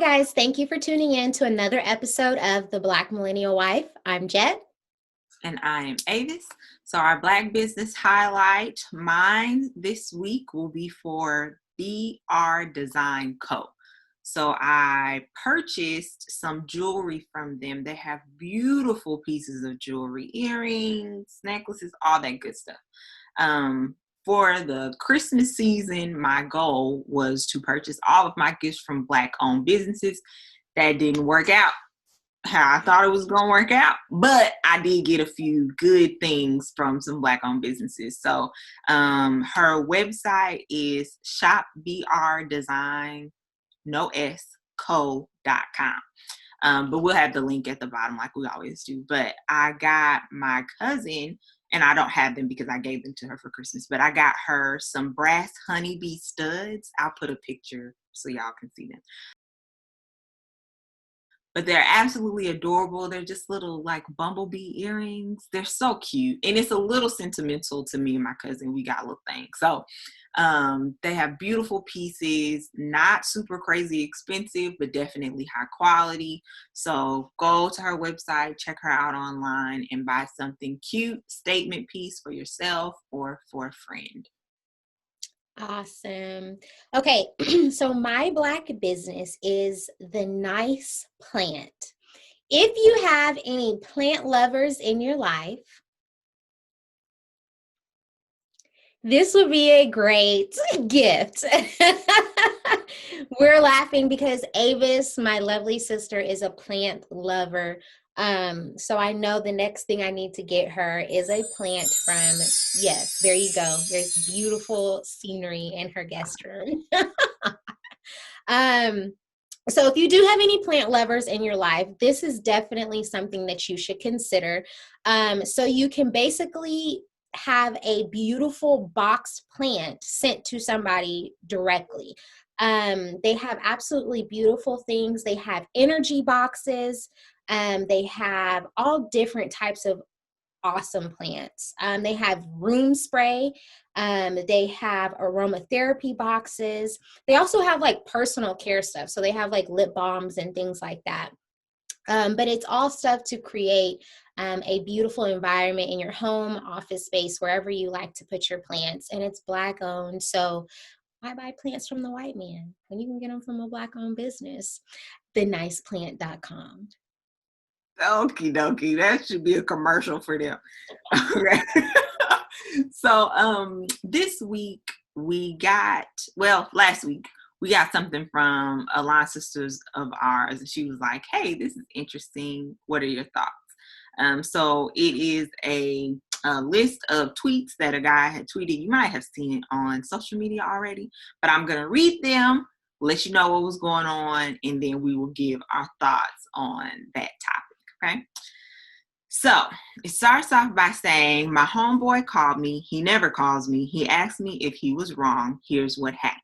guys. Thank you for tuning in to another episode of the Black Millennial Wife. I'm Jet. And I am Avis. So our Black business highlight, mine this week will be for BR Design Co. So I purchased some jewelry from them. They have beautiful pieces of jewelry, earrings, necklaces, all that good stuff. For the Christmas season, my goal was to purchase all of my gifts from Black-owned businesses. That didn't work out how I thought it was going to work out, but I did get a few good things from some Black-owned businesses. So her website is shopbrdesign, no S, co.com. But we'll have the link at the bottom like we always do. But I got my cousin, and I don't have them because I gave them to her for Christmas, but I got her some brass honeybee studs. I'll put a picture so y'all can see them. But they're absolutely adorable. They're just little like bumblebee earrings. They're so cute. And it's a little sentimental to me and my cousin. We got a little thing. So they have beautiful pieces, not super crazy expensive, but definitely high quality. So go to her website, check her out online, and buy something cute, statement piece for yourself or for a friend. Awesome. Okay, so my Black business is The Nice Plant. If you have any plant lovers in your life, this would be a great gift. We're laughing because Avis, my lovely sister, is a plant lover. So I know the next thing I need to get her is a plant from, yes, there you go. There's beautiful scenery in her guest room. So if you do have any plant lovers in your life, this is definitely something that you should consider. So you can basically have a beautiful box plant sent to somebody directly. They have absolutely beautiful things. They have energy boxes. They have all different types of awesome plants. They have room spray. They have aromatherapy boxes. They also have like personal care stuff. So they have like lip balms and things like that. But it's all stuff to create a beautiful environment in your home, office space, wherever you like to put your plants. And it's Black owned. So why buy plants from the white man when you can get them from a Black owned business? TheNicePlant.com. Okie dokie. That should be a commercial for them. Okay. So this week last week, we got something from a line sisters of ours, and she was like, hey, this is interesting. What are your thoughts? So it is a list of tweets that a guy had tweeted. You might have seen it on social media already, but I'm going to read them, let you know what was going on, and then we will give our thoughts on that topic. Okay. So it starts off by saying, my homeboy called me. He never calls me. He asked me if he was wrong. Here's what happened.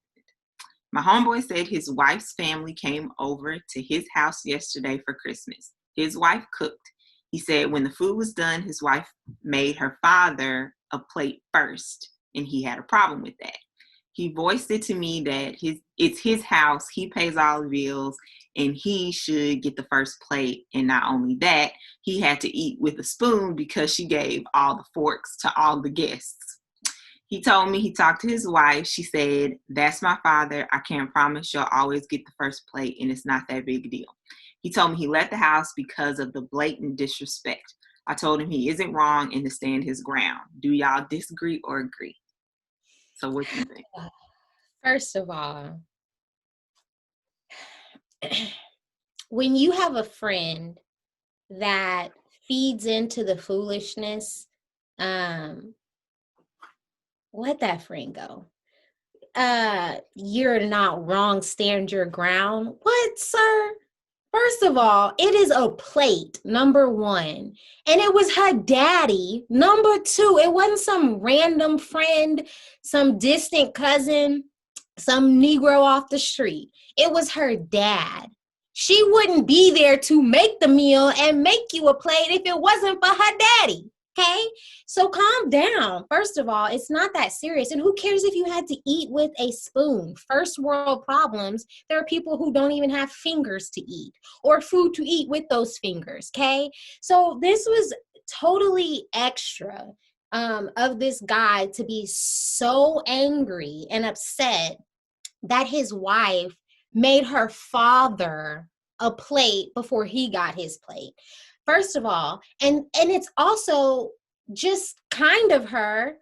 My homeboy said his wife's family came over to his house yesterday for Christmas. His wife cooked. He said when the food was done, his wife made her father a plate first, and he had a problem with that. He voiced it to me that it's his house, he pays all the bills, and he should get the first plate. And not only that, he had to eat with a spoon because she gave all the forks to all the guests. He told me he talked to his wife. She said, that's my father. I can't promise you'll always get the first plate, and it's not that big a deal. He told me he left the house because of the blatant disrespect. I told him he isn't wrong and to stand his ground. Do y'all disagree or agree? So what do you think? First of all, when you have a friend that feeds into the foolishness, let that friend go. You're not wrong, stand your ground. What, sir? First of all, it is a plate, number one. And it was her daddy, number two. It wasn't some random friend, some distant cousin, some Negro off the street. It was her dad. She wouldn't be there to make the meal and make you a plate if it wasn't for her daddy. Okay, so calm down. First of all, it's not that serious. And who cares if you had to eat with a spoon? First world problems. There are people who don't even have fingers to eat or food to eat with those fingers. Okay, so this was totally extra of this guy to be so angry and upset that his wife made her father a plate before he got his plate. First of all, and it's also just kind of her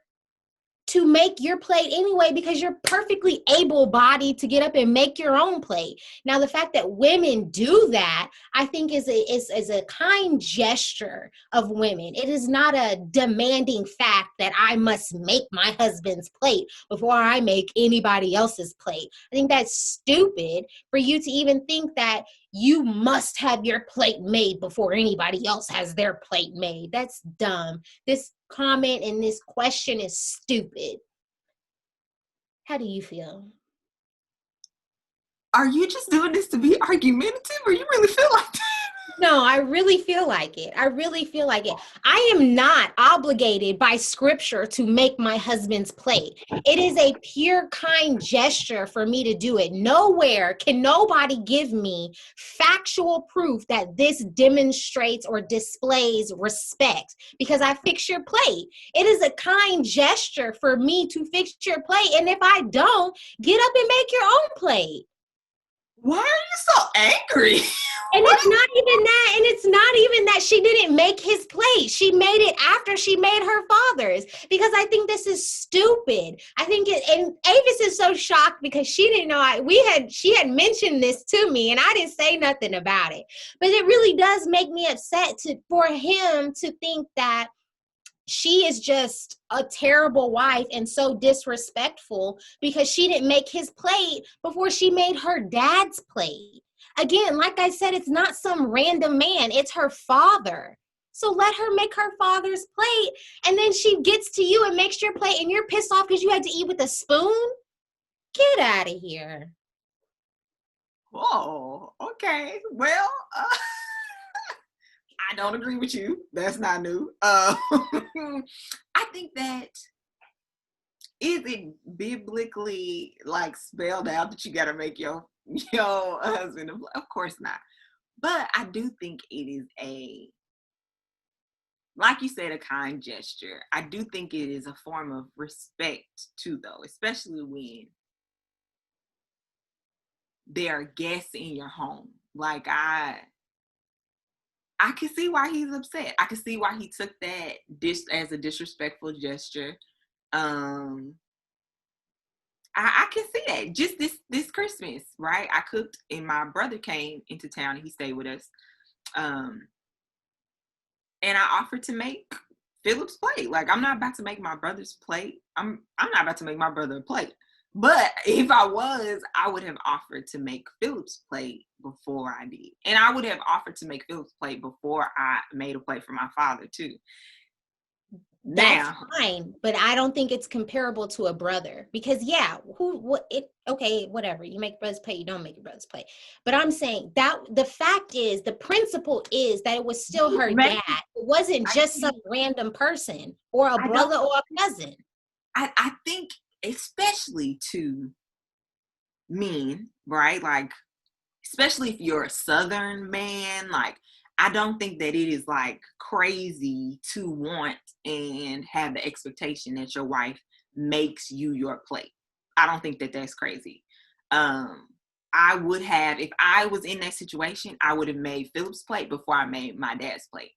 to make your plate anyway, because you're perfectly able-bodied to get up and make your own plate. Now, the fact that women do that, I think is a kind gesture of women. It is not a demanding fact that I must make my husband's plate before I make anybody else's plate. I think that's stupid for you to even think that you must have your plate made before anybody else has their plate made. That's dumb. This comment and this question is stupid. How do you feel? Are you just doing this to be argumentative, or you really feel like that? No, I really feel like it. I really feel like it. I am not obligated by scripture to make my husband's plate. It is a pure kind gesture for me to do it. Nowhere can nobody give me factual proof that this demonstrates or displays respect because I fix your plate. It is a kind gesture for me to fix your plate. And if I don't, get up and make your own plate. Why are you so angry? And it's not even that, and it's not even that she didn't make his plate. She made it after she made her father's, because I think this is stupid. I think it, and Avis is so shocked because she didn't know she had mentioned this to me and I didn't say nothing about it. But it really does make me upset for him to think that she is just a terrible wife and so disrespectful because she didn't make his plate before she made her dad's plate. Again, like I said, it's not some random man, it's her father. So let her make her father's plate, and then she gets to you and makes your plate, and you're pissed off because you had to eat with a spoon? Get out of here. Oh, okay. Well, I don't agree with you. That's not new. I think that is it biblically like spelled out that you got to make your husband? Of course not. But I do think it is like you said, a kind gesture. I do think it is a form of respect too, though, especially when there are guests in your home. Like I can see why he's upset. I can see why he took that as a disrespectful gesture. I can see that. Just this Christmas, right? I cooked and my brother came into town and he stayed with us. And I offered to make Philip's plate. Like, I'm not about to make my brother's plate. I'm not about to make my brother a plate. But if I was, I would have offered to make Philip's plate before I did. And I would have offered to make Philip's plate before I made a plate for my father too. That's fine, but I don't think it's comparable to a brother because okay, whatever. You make your brother's plate, you don't make your brother's plate. But I'm saying that the fact is, the principle is that it was still her dad. It wasn't just some random person or a brother or a cousin. I think especially to men, right? Like, especially if you're a Southern man, like, I don't think that it is like crazy to want and have the expectation that your wife makes you your plate. I don't think that that's crazy. I would have, if I was in that situation, I would have made Philip's plate before I made my dad's plate.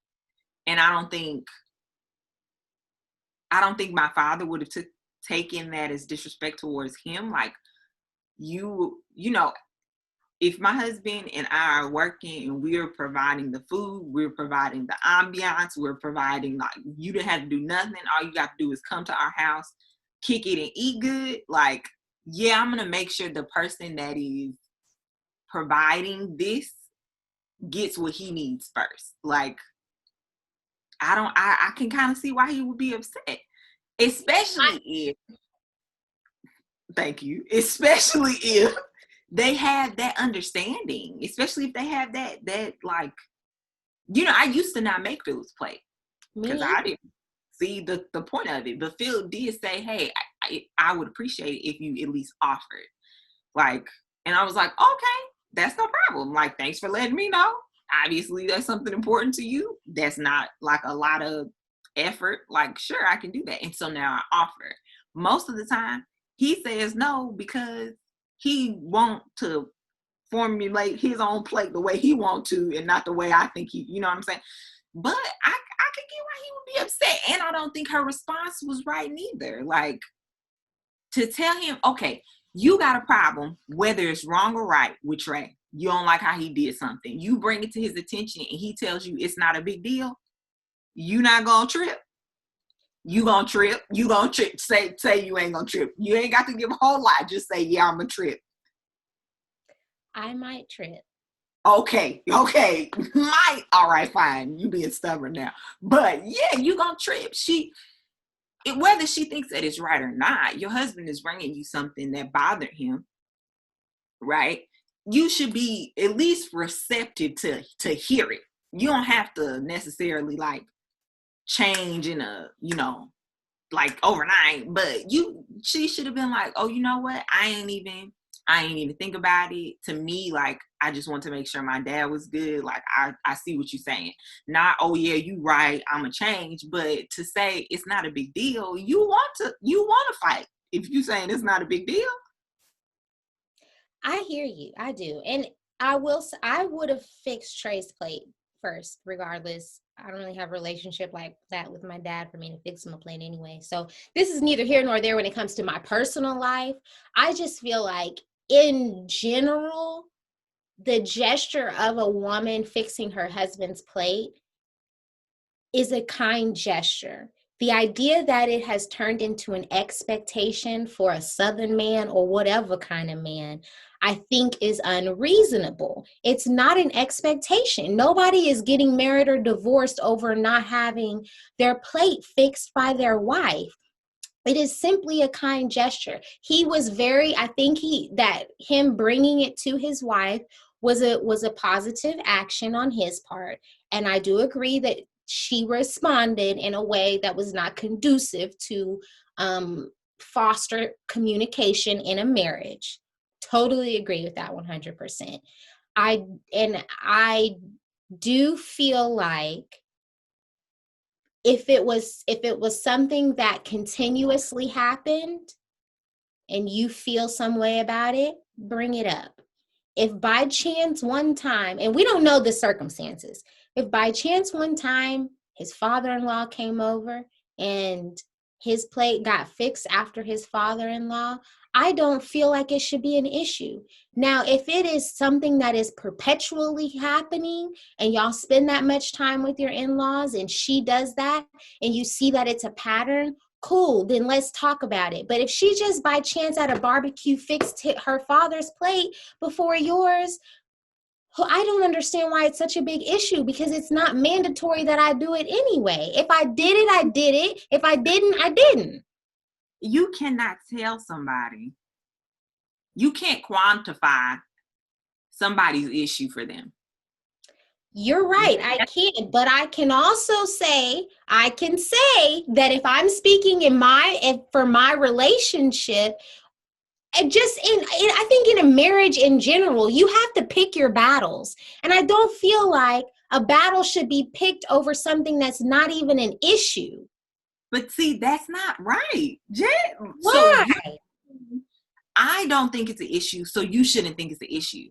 And I don't think my father would have taken that as disrespect towards him. Like, you know, if my husband and I are working and we're providing the food, we're providing the ambiance, we're providing, like, you don't have to do nothing. All you got to do is come to our house, kick it and eat good. Like, yeah, I'm going to make sure the person that is providing this gets what he needs first. Like, I can kind of see why he would be upset, especially if they have that understanding, especially if they have that like, I used to not make Philip's plate because I didn't. see the point of it. But Phil did say, hey, I would appreciate it if you at least offered. Like, and I was like, okay, that's no problem. Like, thanks for letting me know. Obviously, that's something important to you. That's not like a lot of effort. Like, sure, I can do that. And so now I offer. Most of the time, he says no because he want to formulate his own plate the way he want to and not the way I think he, you know what I'm saying? But I could get why he would be upset. And I don't think her response was right neither. Like, to tell him, okay, you got a problem, whether it's wrong or right with Trey. You don't like how he did something. You bring it to his attention and he tells you it's not a big deal. You not gonna trip. You gonna trip. You gonna trip. Say you ain't gonna trip. You ain't got to give a whole lot. Just say, yeah, I'm gonna trip. I might trip. Okay. Might. All right, fine. You being stubborn now. But yeah, you gonna trip. Whether she thinks that it's right or not, your husband is bringing you something that bothered him, right? You should be at least receptive to hear it. You don't have to necessarily like change in a, like overnight, but she should have been like, oh, you know what? I ain't even think about it. To me, like, I just want to make sure my dad was good. Like, I see what you're saying. Not, oh yeah, you right, I'm a change. But to say it's not a big deal, you want to fight. If you saying it's not a big deal. I hear you. I do. And I would have fixed Trey's plate first, regardless. I don't really have a relationship like that with my dad for me to fix him a plate anyway. So this is neither here nor there when it comes to my personal life. I just feel like in general, the gesture of a woman fixing her husband's plate is a kind gesture. The idea that it has turned into an expectation for a Southern man or whatever kind of man, I think is unreasonable. It's not an expectation. Nobody is getting married or divorced over not having their plate fixed by their wife. It is simply a kind gesture. He was I think him bringing it to his wife was a positive action on his part. And I do agree that she responded in a way that was not conducive to foster communication in a marriage. Totally agree with that 100%. I do feel like if it was something that continuously happened and you feel some way about it, bring it up. If by chance one time, and we don't know the circumstances, if by chance one time his father-in-law came over and his plate got fixed after his father-in-law, I don't feel like it should be an issue. Now, if it is something that is perpetually happening and y'all spend that much time with your in-laws and she does that and you see that it's a pattern, cool, then let's talk about it. But if she just by chance at a barbecue fixed her father's plate before yours, I don't understand why it's such a big issue, because it's not mandatory that I do it anyway. If I did it, I did it. If I didn't, I didn't. You cannot tell somebody. You can't quantify somebody's issue for them. You're right. I can't, but I can also say, that if I'm speaking for my relationship, and I think in a marriage in general, you have to pick your battles. And I don't feel like a battle should be picked over something that's not even an issue. But see, that's not right. Why? I don't think it's an issue, so you shouldn't think it's an issue.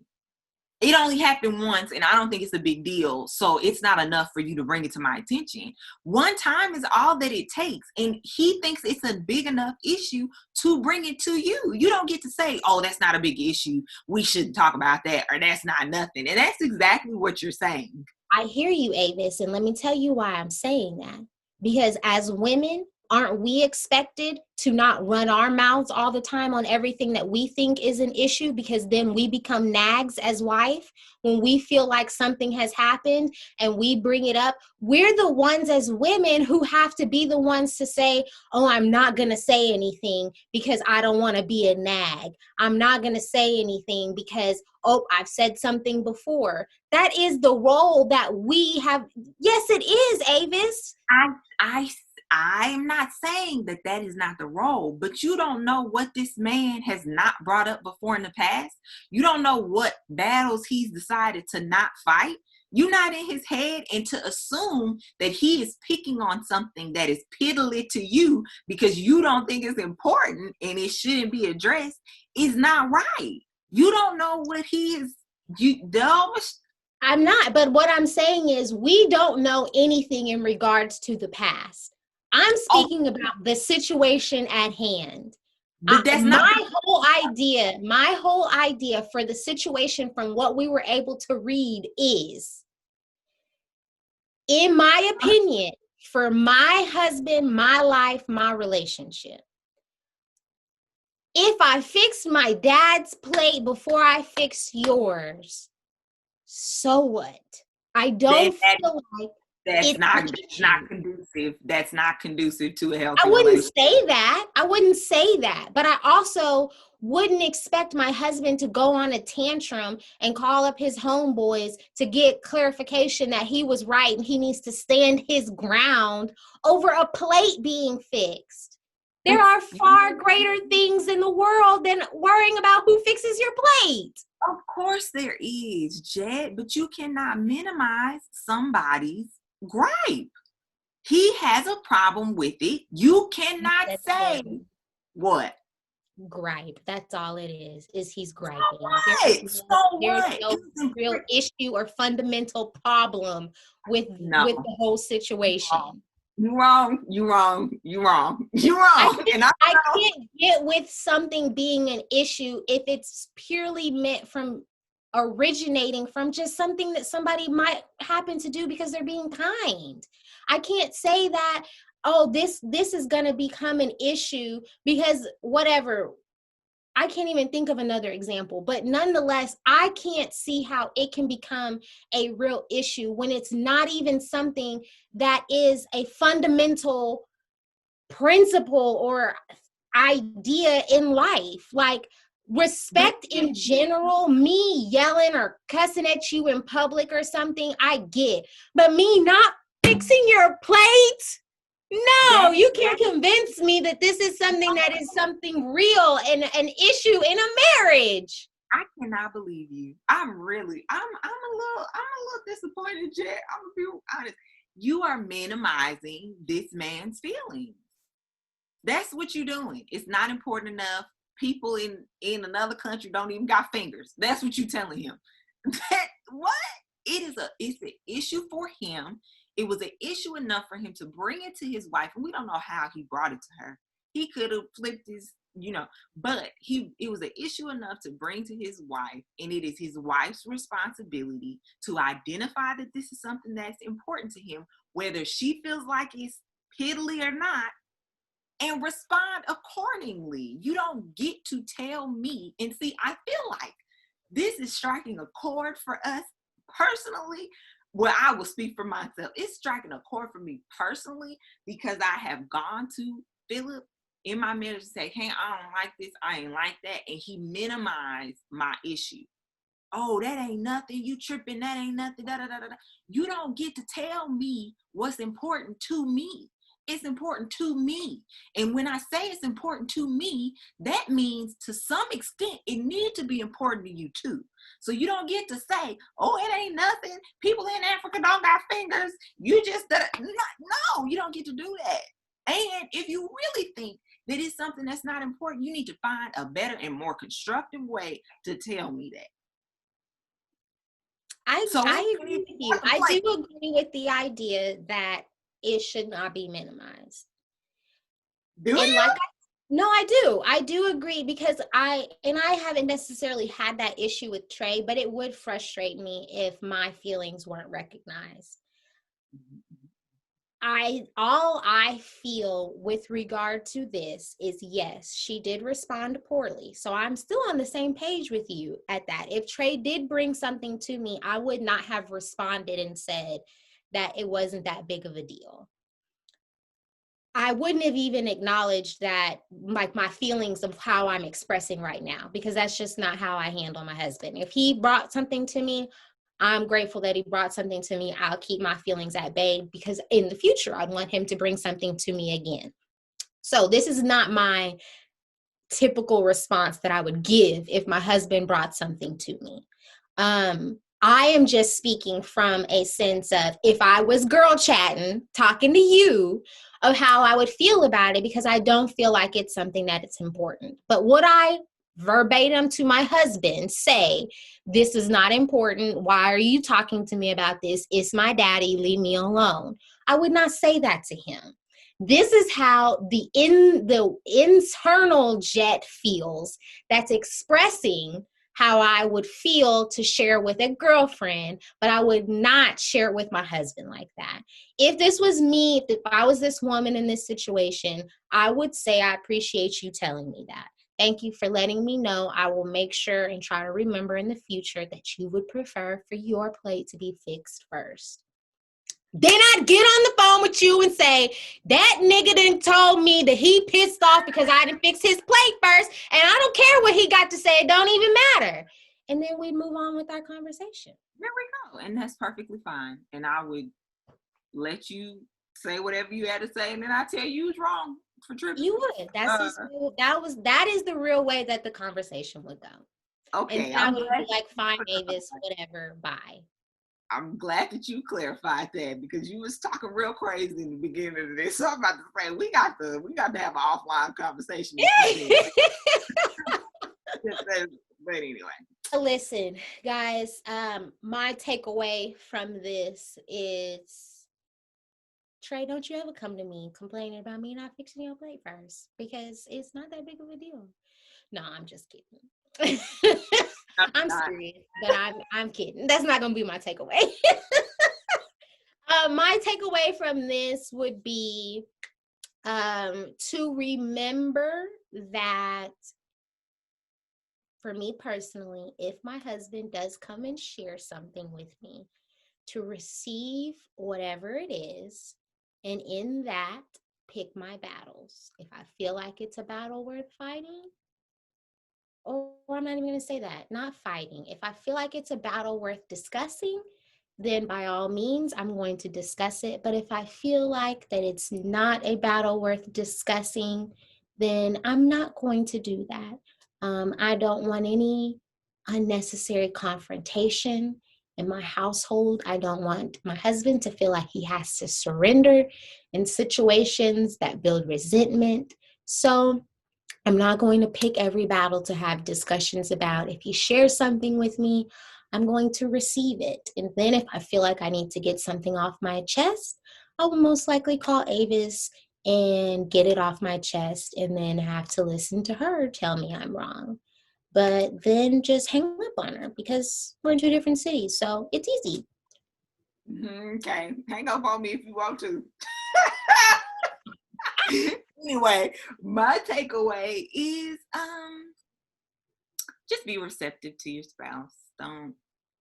It only happened once, and I don't think it's a big deal, so it's not enough for you to bring it to my attention. One time is all that it takes, and he thinks it's a big enough issue to bring it to you. You don't get to say, oh, that's not a big issue, we shouldn't talk about that, or that's not nothing. And that's exactly what you're saying. I hear you, Avis, and let me tell you why I'm saying that. Because as women, aren't we expected to not run our mouths all the time on everything that we think is an issue? Because then we become nags as wife. When we feel like something has happened and we bring it up, we're the ones as women who have to be the ones to say, oh, I'm not going to say anything because I don't want to be a nag. I'm not going to say anything because, oh, I've said something before. That is the role that we have. Yes, it is, Avis. I'm not saying that that is not the role, but you don't know what this man has not brought up before in the past. You don't know what battles he's decided to not fight. You're not in his head, and to assume that he is picking on something that is piddly to you because you don't think it's important and it shouldn't be addressed is not right. You don't know what he is. I'm not, but what I'm saying is we don't know anything in regards to the past. I'm speaking about the situation at hand. But that's my whole idea for the situation from what we were able to read is, in my opinion, for my husband, my life, my relationship, if I fixed my dad's plate before I fixed yours, so what? I don't feel like that's not conducive. That's not conducive to a healthy I wouldn't relationship. say that. But I also wouldn't expect my husband to go on a tantrum and call up his homeboys to get clarification that he was right and he needs to stand his ground over a plate being fixed. There are far greater things in the world than worrying about who fixes your plate. Of course there is, Jed, but you cannot minimize somebody's gripe. He has a problem with it. You cannot say what? Gripe. That's all it is he's griping. There's no real issue or fundamental problem with the whole situation. You're wrong. I can't get with something being an issue if it's purely meant from originating from just something that somebody might happen to do because they're being kind. I can't say that, oh, this is going to become an issue because whatever. I can't even think of another example, but nonetheless, I can't see how it can become a real issue when it's not even something that is a fundamental principle or idea in life. Like respect in general, me yelling or cussing at you in public or something, I get. But me not fixing your plate? No, you can't convince me that this is something that is something real and an issue in a marriage. I cannot believe you. I'm a little disappointed, Jet. I'm gonna be honest. You are minimizing this man's feelings. That's what you're doing. It's not important enough. People in another country don't even got fingers. That's what you're telling him. What? It's an issue for him. It was an issue enough for him to bring it to his wife, and we don't know how he brought it to her. He could have flipped his, but it was an issue enough to bring to his wife, and it is his wife's responsibility to identify that this is something that's important to him, whether she feels like it's piddly or not, and respond accordingly. You don't get to tell me, and see, I feel like this is striking a chord for us personally. Well, I will speak for myself. It's striking a chord for me personally because I have gone to Philip in my marriage and say, hey, I don't like this, I ain't like that. And he minimized my issue. Oh, that ain't nothing. You tripping, that ain't nothing. Da, da, da, da. You don't get to tell me what's important to me. It's important to me. And when I say it's important to me, that means to some extent it needs to be important to you too. So you don't get to say, oh, it ain't nothing. People in Africa don't got fingers. You just, no, you don't get to do that. And if you really think that it's something that's not important, you need to find a better and more constructive way to tell me that. I agree with you. I do agree with the idea that it should not be minimized. No, I do. I do agree because I haven't necessarily had that issue with Trey, but it would frustrate me if my feelings weren't recognized. All I feel with regard to this is, yes, she did respond poorly. So I'm still on the same page with you at that. If Trey did bring something to me, I would not have responded and said that it wasn't that big of a deal. I wouldn't have even acknowledged that, like, my feelings of how I'm expressing right now, because that's just not how I handle my husband. If he brought something to me, I'm grateful that he brought something to me. I'll keep my feelings at bay because in the future, I want him to bring something to me again. So this is not my typical response that I would give if my husband brought something to me. I am just speaking from a sense of if I was girl chatting, talking to you, of how I would feel about it, because I don't feel like it's something that it's important. But would I verbatim to my husband say, this is not important? Why are you talking to me about this? It's my daddy, leave me alone. I would not say that to him. This is how the internal Jet feels, that's expressing how I would feel to share with a girlfriend, but I would not share it with my husband like that. If this was me, if I was this woman in this situation, I would say, I appreciate you telling me that. Thank you for letting me know. I will make sure and try to remember in the future that you would prefer for your plate to be fixed first. Then I'd get on the phone with you and say, that nigga done told me that he pissed off because I didn't fix his plate first, and I don't care what he got to say. It don't even matter. And then we'd move on with our conversation. There we go. And that's perfectly fine. And I would let you say whatever you had to say, and then I tell you it's wrong for tripping. You would. That is the real way that the conversation would go. Okay. And then I would be like, fine, Avis, whatever, bye. I'm glad that you clarified that, because you was talking real crazy in the beginning of this. So I'm about to say we got to have an offline conversation. But anyway. Listen, guys, my takeaway from this is, Trey, don't you ever come to me complaining about me not fixing your plate first, because it's not that big of a deal. No, I'm just kidding. I'm serious, but I'm kidding. That's not gonna be my takeaway. My takeaway from this would be to remember that, for me personally, if my husband does come and share something with me, to receive whatever it is, and in that, pick my battles. If I feel like it's a battle worth fighting, or I'm not even going to say that, not fighting. If I feel like it's a battle worth discussing, then by all means, I'm going to discuss it. But if I feel like that it's not a battle worth discussing, then I'm not going to do that. I don't want any unnecessary confrontation in my household. I don't want my husband to feel like he has to surrender in situations that build resentment. So I'm not going to pick every battle to have discussions about. If he shares something with me, I'm going to receive it. And then if I feel like I need to get something off my chest, I will most likely call Avis and get it off my chest, and then have to listen to her tell me I'm wrong. But then just hang up on her, because we're in two different cities. So it's easy. Okay. Hang up on me if you want to. Anyway, my takeaway is just be receptive to your spouse.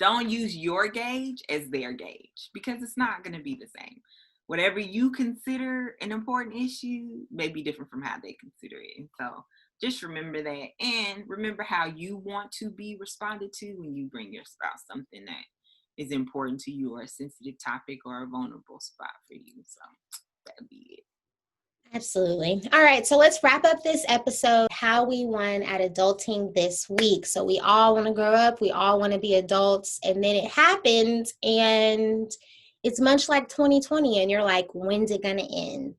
Don't use your gauge as their gauge, because it's not going to be the same. Whatever you consider an important issue may be different from how they consider it. And so just remember that, and remember how you want to be responded to when you bring your spouse something that is important to you, or a sensitive topic, or a vulnerable spot for you. So that'd be it. Absolutely. All right. So let's wrap up this episode, how we won at adulting this week. So we all want to grow up. We all want to be adults. And then it happens, and it's much like 2020. And you're like, when's it going to end?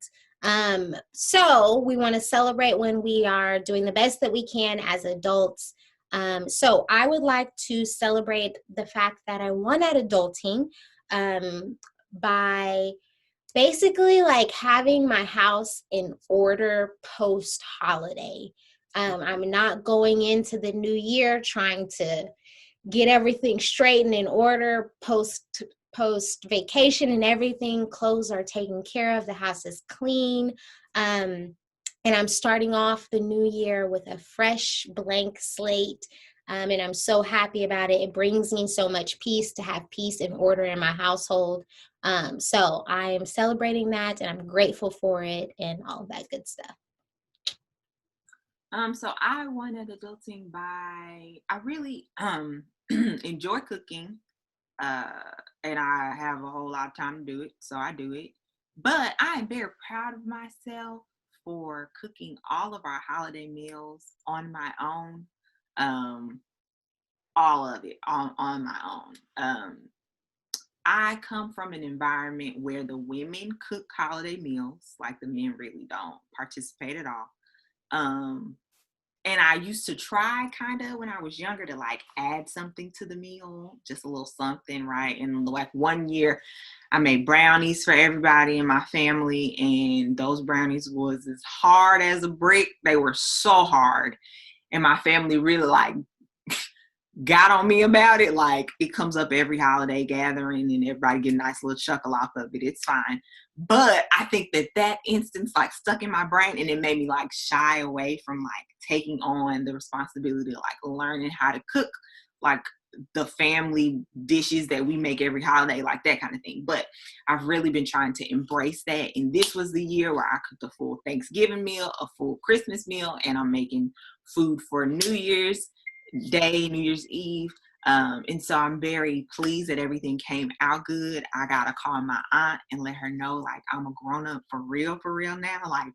So we want to celebrate when we are doing the best that we can as adults. So I would like to celebrate the fact that I won at adulting by basically like having my house in order post holiday. I'm not going into the new year trying to get everything straight and in order post vacation, and everything. Clothes are taken care of. The house is clean. And I'm starting off the new year with a fresh blank slate. And I'm so happy about it. It brings me so much peace to have peace and order in my household. So I am celebrating that, and I'm grateful for it, and all of that good stuff. So I won at adulting by, I really enjoy cooking. and I have a whole lot of time to do it, so I do it. But I am very proud of myself for cooking all of our holiday meals on my own. Um, all of it on my own. I come from an environment where the women cook holiday meals, like the men really don't participate at all. Um, and I used to try kind of when I was younger to like add something to the meal, just a little something, right? And like one year I made brownies for everybody in my family, and those brownies was as hard as a brick. They were so hard. And my family really like got on me about it. Like, it comes up every holiday gathering and everybody get a nice little chuckle off of it. It's fine. But I think that instance like stuck in my brain, and it made me like shy away from like taking on the responsibility of like learning how to cook like the family dishes that we make every holiday, like that kind of thing. But I've really been trying to embrace that. And this was the year where I cooked a full Thanksgiving meal, a full Christmas meal, and I'm making food for New Year's Day, New Year's Eve. And so I'm very pleased that everything came out good. I gotta call my aunt and let her know like I'm a grown up for real now. Like,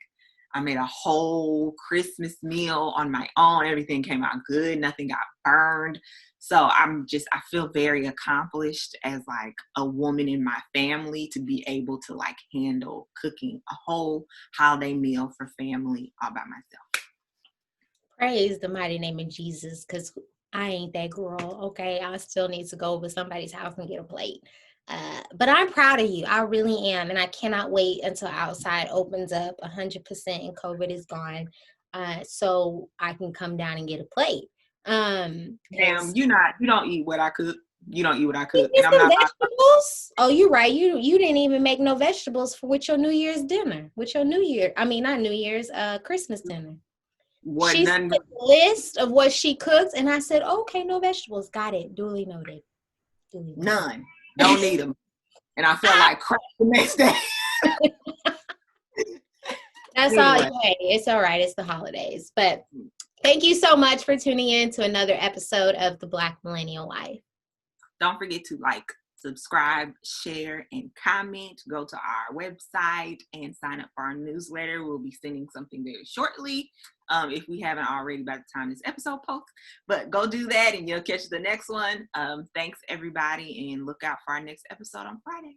I made a whole Christmas meal on my own. Everything came out good. Nothing got burned. So I feel very accomplished as like a woman in my family to be able to like handle cooking a whole holiday meal for family all by myself. Praise the mighty name of Jesus, because I ain't that girl. Okay, I still need to go over somebody's house and get a plate. But I'm proud of you. I really am, and I cannot wait until outside opens up 100% and COVID is gone, so I can come down and get a plate. Ma'am, Because you don't eat what I cook. You don't eat what I you cook, and get I'm some not. vegetables. Oh, you're right. You didn't even make no vegetables for with your New Year's dinner. With your New Year, I mean not New Year's, Christmas dinner. What She sent none. a list of what she cooks, and I said, okay, no vegetables. Got it. Duly noted. Duly None. Don't noted. need them. And I felt like crap the next day. That's all. Anyway, Hey, it's all right. It's the holidays. But thank you so much for tuning in to another episode of the Black Millennial Wife. don't forget to like, subscribe, share, and comment. Go to our website and sign up for our newsletter. We'll be sending something very shortly, if we haven't already by the time this episode posts. But go do that and you'll catch the next one. Thanks, everybody, and look out for our next episode on Friday.